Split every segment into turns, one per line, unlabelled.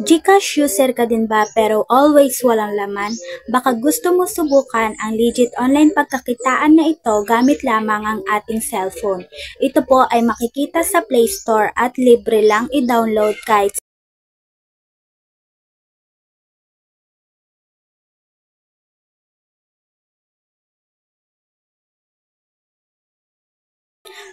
GCash user ka din ba pero always walang laman? Baka gusto mo subukan ang legit online pagkakitaan na ito gamit lamang ang ating cellphone. Ito po ay makikita sa Play Store at libre lang i-download kahit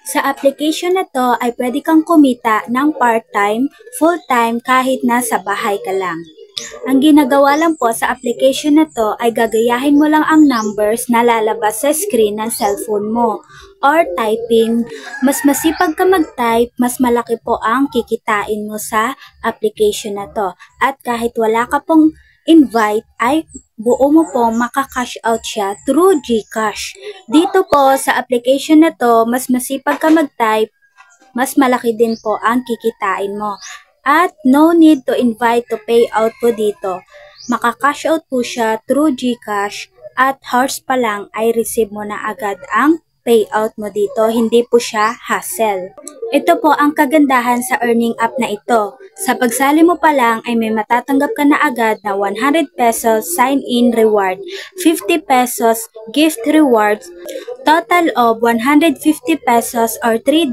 sa application na to ay pwede kang kumita ng part-time, full-time kahit nasa bahay ka lang. Ang ginagawa lang po sa application na to ay gagayahin mo lang ang numbers na lalabas sa screen ng cellphone mo or typing. Mas masipag ka mag-type, mas malaki po ang kikitain mo sa application na to. At kahit wala ka pong invite ay buo mo po maka-cash out siya through GCash. Dito po sa application na to, mas masipag ka mag-type, mas malaki din po ang kikitain mo. At no need to invite to pay out po dito. Maka-cash out po siya through GCash at hours pa lang ay receive mo na agad ang payout mo dito. Hindi po siya hassle. Ito po ang kagandahan sa earning app na ito. Sa pagsali mo pa lang ay may matatanggap ka na agad na 100 pesos sign-in reward, 50 pesos gift rewards, total of 150 pesos or $3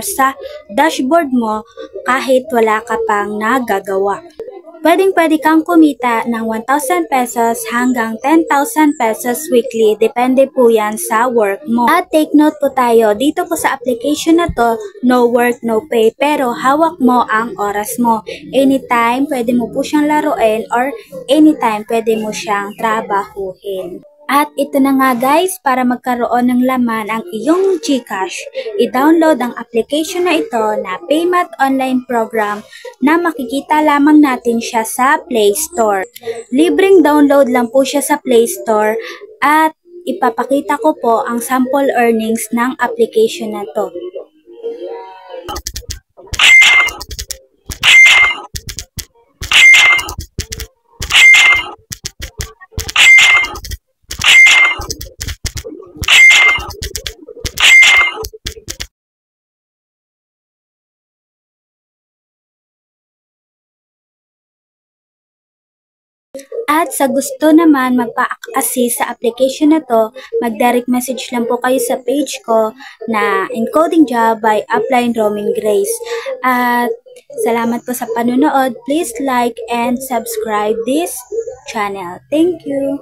sa dashboard mo kahit wala ka pang nagagawa. Pwedeng-pwede kang kumita ng 1,000 pesos hanggang 10,000 pesos weekly. Depende po yan sa work mo. At take note po tayo, dito po sa application na to, no work, no pay. Pero hawak mo ang oras mo. Anytime, pwede mo po siyang laruin or anytime, pwede mo siyang trabahuhin. At ito na nga guys, para magkaroon ng laman ang iyong GCash, i-download ang application na ito na Paymat Online Program na makikita lamang natin siya sa Play Store. Libreng download lang po siya sa Play Store at ipapakita ko po ang sample earnings ng application na to. At sa gusto naman magpa-assist sa application na to, mag-direct message lang po kayo sa page ko na Encoding Job by Upline Roaming Grace. At salamat po sa panonood. Please like and subscribe this channel. Thank you!